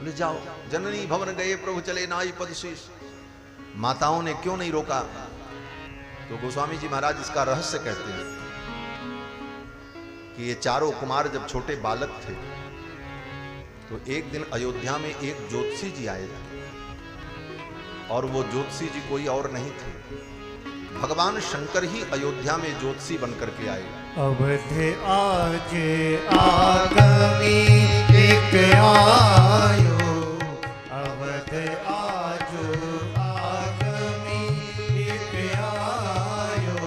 बोले जाओ। जननी भवन गए प्रभु चले नाई पद शीश। माताओं ने क्यों नहीं रोका? तो गोस्वामी जी महाराज इसका रहस्य कहते हैं कि ये चारों कुमार जब छोटे बालक थे तो एक दिन अयोध्या में एक ज्योतिषी जी आए और वो ज्योतिषी जी कोई और नहीं थे, भगवान शंकर ही अयोध्या में ज्योतिषी बनकर के आए। अवध आज आगमी एक आयो, अवध आज आगमी एक आयो,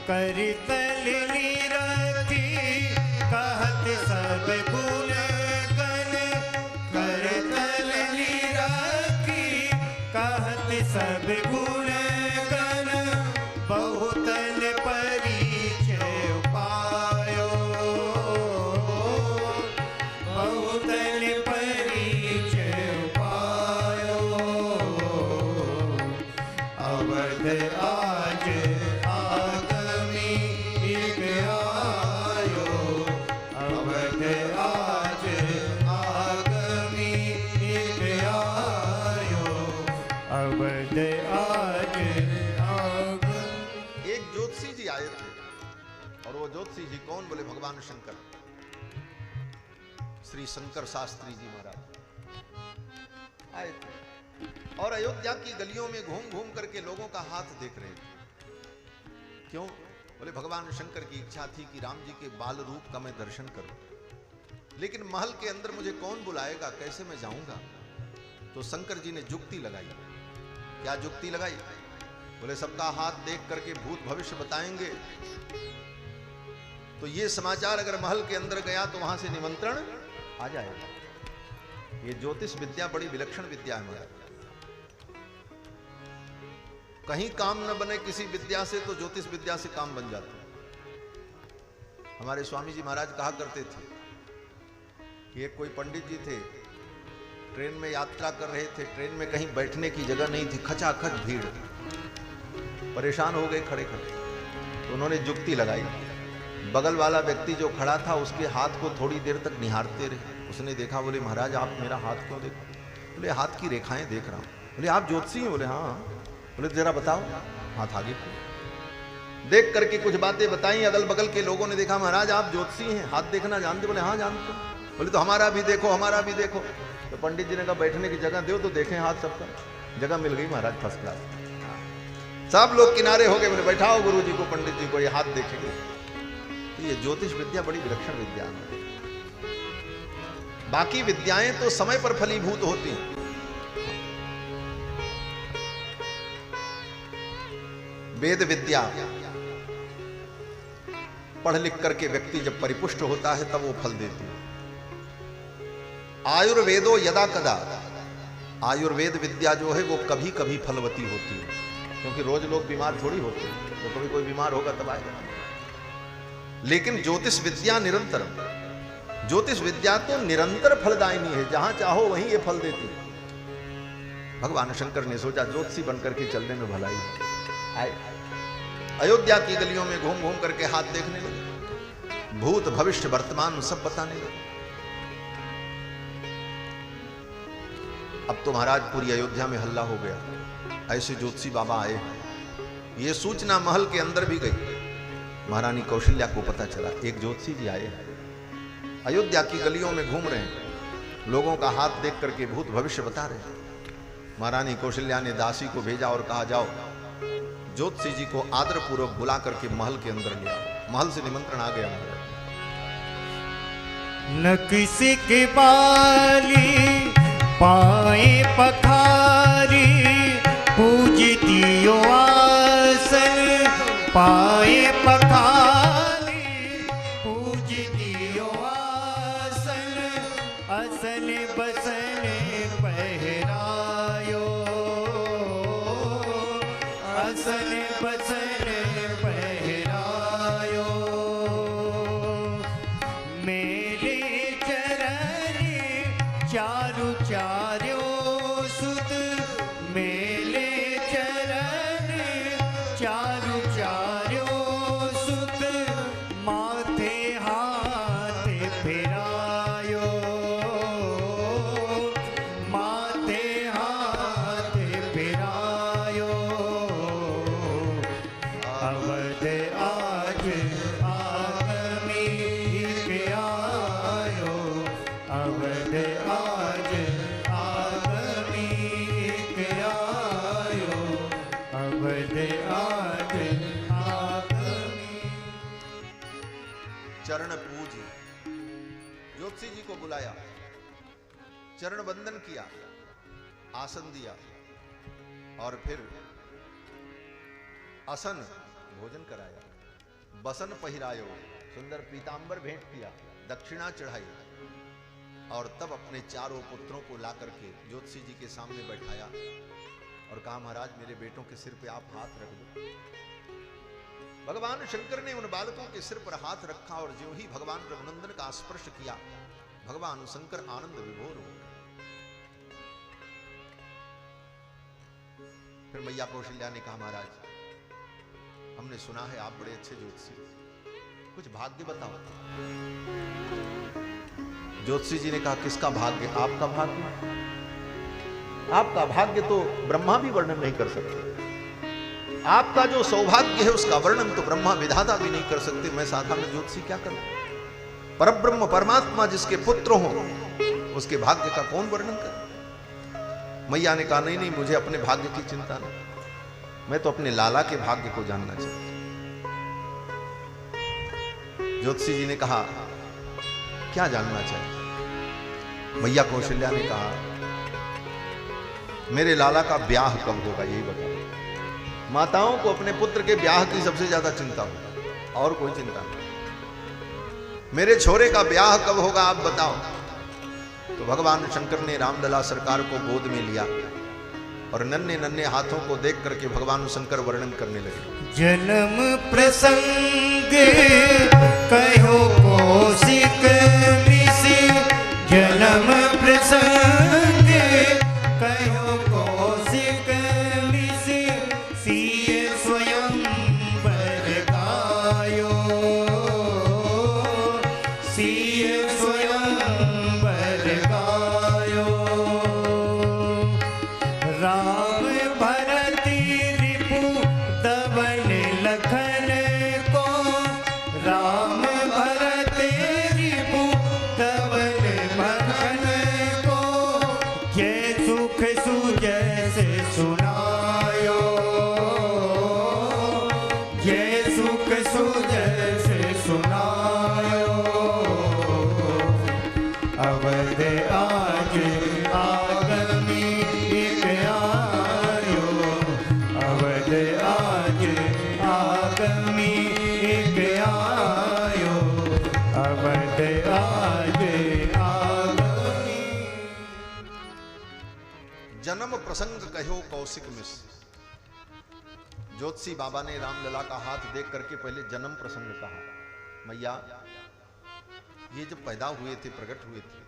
करतल निरखी कहत सब गुण गण, करतल निरखी कहत सब गुण गण, बहुतन परिचय पायो, बहुतन परिचय पायो, अवध आज आगमी एक आयो, अवध आज आगमी एक आयो, अवध आज एक ज्योतिषी जी आए थे और वो ज्योतिषी जी कौन? बोले भगवान शंकर, श्री शंकर शास्त्री जी महाराज आए थे और अयोध्या की गलियों में घूम घूम करके लोगों का हाथ देख रहे थे। क्यों? बोले भगवान शंकर की इच्छा थी कि राम जी के बाल रूप का मैं दर्शन करूं, लेकिन महल के अंदर मुझे कौन बुलाएगा, कैसे मैं जाऊंगा? तो शंकर जी ने जुक्ति लगाई। क्या जुक्ति लगाई? बोले सबका हाथ देख करके भूत भविष्य बताएंगे तो ये समाचार अगर महल के अंदर गया तो वहां से निमंत्रण आ जाएगा। ये ज्योतिष विद्या बड़ी विलक्षण विद्या है महाराज। कहीं काम न बने किसी विद्या से तो ज्योतिष विद्या से काम बन जाता है। हमारे स्वामी जी महाराज कहा करते थे कि एक कोई पंडित जी थे, ट्रेन में यात्रा कर रहे थे, ट्रेन में कहीं बैठने की जगह नहीं थी, खचाखच भीड़, परेशान हो गए खड़े खड़े। तो उन्होंने जुक्ति लगाई। बगल वाला व्यक्ति जो खड़ा था उसके हाथ को थोड़ी देर तक निहारते रहे। उसने देखा, बोले महाराज आप मेरा हाथ क्यों देख? बोले हाथ की रेखाएं देख रहा हूं। बोले आप ज्योतिषी हैं? बोले हाँ। बोले जरा बताओ। हाथ आगे देख करके कुछ बातें बताई। अगल बगल के लोगों ने देखा, महाराज आप ज्योतिषी हैं, हाथ देखना जानते? बोले हाँ जानते। बोले तो हमारा भी देखो, हमारा भी देखो। तो पंडित जी ने कहा बैठने की जगह दो तो देखें हाथ सबका। जगह मिल गई महाराज फर्स्ट क्लास। सब लोग किनारे हो गए। बोले बैठाओ गुरु जी को, पंडित जी को, ये हाथ देखेंगे। तो ये ज्योतिष विद्या बड़ी विलक्षण विद्या है। बाकी विद्याएं तो समय पर फलीभूत होती हैं। वेद विद्या पढ़ लिख करके व्यक्ति जब परिपुष्ट होता है तब वो फल देती है। आयुर्वेदो यदा कदा, आयुर्वेद विद्या जो है वो कभी कभी फलवती होती है, क्योंकि रोज लोग बीमार थोड़ी होते हैं, तो कभी कोई बीमार होगा तब आएगा। लेकिन ज्योतिष विद्या निरंतर, ज्योतिष विद्या तो निरंतर फलदायिनी है, जहां चाहो वहीं ये फल देती है। भगवान शंकर ने सोचा ज्योतिषी बनकर के चलने में भलाई आए। अयोध्या की गलियों में घूम घूम करके हाथ देखने लगे, भूत भविष्य वर्तमान सब बताने लगे। अब तो महाराज पूरी अयोध्या में हल्ला हो गया, ऐसे ज्योतिषी बाबा आए। ये सूचना महल के अंदर भी गई। महारानी कौशल्या को पता चला एक ज्योतिषी जी आए हैं, अयोध्या की गलियों में घूम रहे हैं, लोगों का हाथ देख करके भूत भविष्य बता रहे हैं। महारानी कौशल्या ने दासी को भेजा और कहा जाओ ज्योतिषी जी को आदर पूर्वक बुला करके महल के अंदर ले आओ। महल से निमंत्रण आ गया। न किसी के बाली पाए पखारी, पूजतियो आसन पाए पखारी, पूजतियो आसन, असन बसन पहरायो, असन बसन पहरायो, मेरे चरण चारु चार्यो सुत, मेले चरण चारु चार्यो सुत, माथे हाथ फिरायो, ज्योतिषी जी को बुलाया, चरण बंदन किया, आसन दिया और फिर असन भोजन कराया, बसन पहिरायो, सुंदर पीतांबर भेंट किया, दक्षिणा चढ़ाई और तब अपने चारों पुत्रों को ला करके ज्योतिषी जी के सामने बैठाया और कहा, महाराज मेरे बेटों के सिर पे आप हाथ रख दो। भगवान शंकर ने उन बालकों के सिर पर हाथ रखा और ज्यों ही भगवान रघुनंदन का स्पर्श किया, भगवान शंकर आनंद विभोर हो गए। फिर मैया कौशल्या ने कहा, महाराज हमने सुना है आप बड़े अच्छे ज्योतिषी, कुछ भाग्य बताओ। ज्योतिषी जी ने कहा, किसका भाग्य? आपका भाग्य? आपका भाग्य तो ब्रह्मा भी वर्णन नहीं कर सकते। आपका जो सौभाग्य है उसका वर्णन तो ब्रह्मा विधाता भी नहीं कर सकते। मैं साधारण ज्योतिषी क्या करूं? परब्रह्म परमात्मा जिसके पुत्र हो उसके भाग्य का कौन वर्णन करे? मैया ने कहा, नहीं नहीं, मुझे अपने भाग्य की चिंता नहीं, मैं तो अपने लाला के भाग्य को जानना चाहता हूं। ज्योतिषी जी ने कहा, क्या जानना चाहिए? मैया कौशल्या ने कहा, मेरे लाला का ब्याह कब होगा यही बताओ। माताओं को अपने पुत्र के ब्याह की सबसे ज्यादा चिंता होती, और कोई चिंता नहीं। मेरे छोरे का ब्याह कब होगा आप बताओ। तो भगवान शंकर ने रामलला सरकार को गोद में लिया और नन्हे नन्हे हाथों को देख करके भगवान शंकर वर्णन करने लगे। जन्म प्रसंग कहो कौशिक ऋषि, जन्म प्रसंग कहो कौशिक ऋषि, सिय स्वयंवर गायो, सिय स्वयंवर गायो। राम भरत रिपु दवन लखन को, राम भरत रिपु दवन लखन को, जय सुख सुजय से सुनायो, जय सुख सुजय से सुनायो। अवध आज आगमी एक आयो, अवध आज आगमी एक आयो, अवध आज आगमी। जन्म प्रसंग कहो कौशिक मिस। ज्योतिषी बाबा ने रामलला का हाथ देख करके पहले जन्म प्रसंग कहा। मैया, ये जब पैदा हुए थे, प्रकट हुए थे,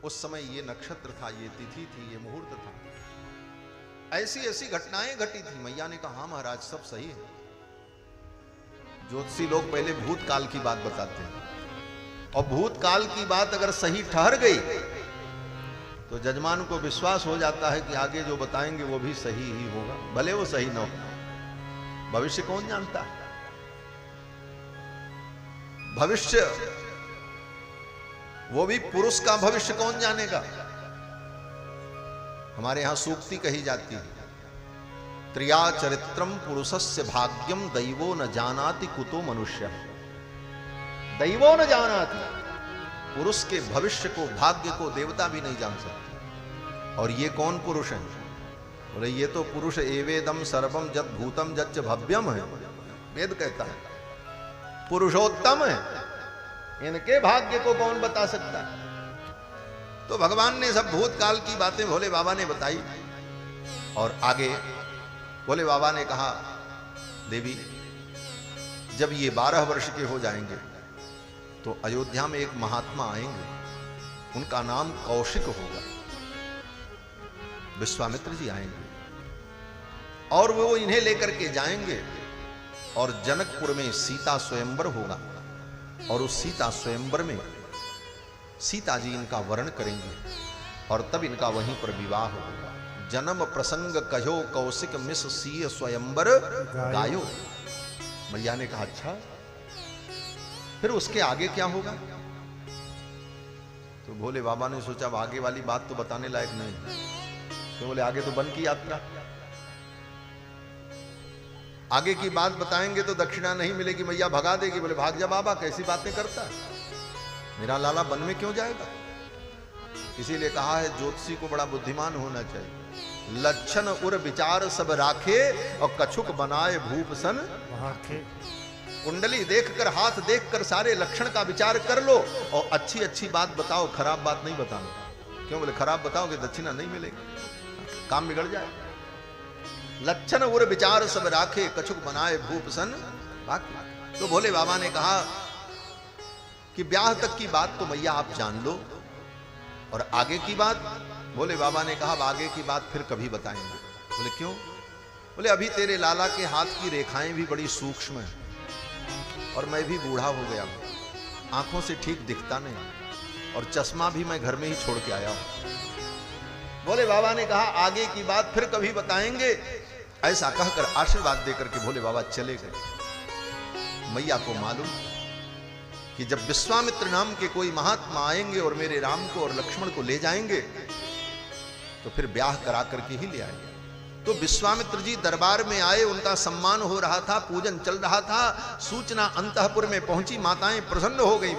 उस समय ये नक्षत्र था, ये तिथि थी, ये मुहूर्त था, ऐसी ऐसी घटनाएं घटी थी। मैया ने कहा, हाँ महाराज सब सही है। ज्योतिषी लोग पहले भूतकाल की बात बताते हैं, और भूतकाल की बात अगर सही ठहर गई तो जजमान को विश्वास हो जाता है कि आगे जो बताएंगे वो भी सही ही होगा, भले वो सही ना हो। भविष्य कौन जानता है? भविष्य वो भी पुरुष का भविष्य कौन जानेगा? हमारे यहां सूक्ति कही जाती है, त्रिया चरित्रम पुरुषस्य भाग्यम दैवो न जानाति कुतो मनुष्य। दैवो न जानाति, पुरुष के भविष्य को, भाग्य को देवता भी नहीं जान सकते। और ये कौन पुरुष है? बोले ये तो पुरुष एवेदम सर्वम जत भूतम जच्च भव्यम है, वेद कहता है, पुरुषोत्तम है। इनके भाग्य को कौन बता सकता है? तो भगवान ने सब भूतकाल की बातें भोले बाबा ने बताई। और आगे भोले बाबा ने कहा, देवी जब ये 12 वर्ष के हो जाएंगे तो अयोध्या में एक महात्मा आएंगे, उनका नाम कौशिक होगा। विश्वामित्र जी आएंगे और वो इन्हें लेकर के जाएंगे और जनकपुर में सीता स्वयंवर होगा, और उस सीता स्वयंवर में सीता जी इनका वरण करेंगे और तब इनका वहीं पर विवाह होगा। जन्म प्रसंग कहो कौशिक मिस सीय स्वयंवर गायो। मैया ने कहा, अच्छा फिर उसके आगे क्या होगा? तो भोले बाबा ने सोचा अब आगे वाली बात तो बताने लायक नहीं, तो बोले आगे तो वन की यात्रा, आगे की बात बताएंगे तो दक्षिणा नहीं मिलेगी, मैया भगा देगी। बोले भाग जा बाबा, कैसी बातें करता है, मेरा लाला वन में क्यों जाएगा? इसीलिए कहा है ज्योतिषी को बड़ा बुद्धिमान होना चाहिए। लक्षण उर विचार सब राखे और कछुक बनाए भूप सन भाखे। कुंडली देखकर, हाथ देखकर सारे लक्षण का विचार कर लो और अच्छी अच्छी बात बताओ, खराब बात नहीं बताना। क्यों बोले? खराब बताओगे दक्षिणा नहीं मिलेगी, काम बिगड़ जाए। लक्षण उर विचार सब राखे कछुक बनाए भूप सन भाखे। तो भोले बाबा ने कहा कि ब्याह तक की बात तो मैया आप जान लो, और आगे की बात? भोले बाबा ने कहा आगे की बात फिर कभी बताएंगे। बोले क्यों? बोले अभी तेरे लाला के हाथ की रेखाएं भी बड़ी सूक्ष्म हैं और मैं भी बूढ़ा हो गया हूं, आंखों से ठीक दिखता नहीं, और चश्मा भी मैं घर में ही छोड़ के आया हूं। भोले बाबा ने कहा आगे की बात फिर कभी बताएंगे। ऐसा कहकर आशीर्वाद देकर के भोले बाबा चले गए। मैया को मालूम कि जब विश्वामित्र नाम के कोई महात्मा आएंगे और मेरे राम को और लक्ष्मण को ले जाएंगे तो फिर ब्याह करा करके ही ले आएंगे। तो विश्वामित्र जी दरबार में आए, उनका सम्मान हो रहा था, पूजन चल रहा था। सूचना अंतःपुर में पहुंची, माताएं प्रसन्न हो गई।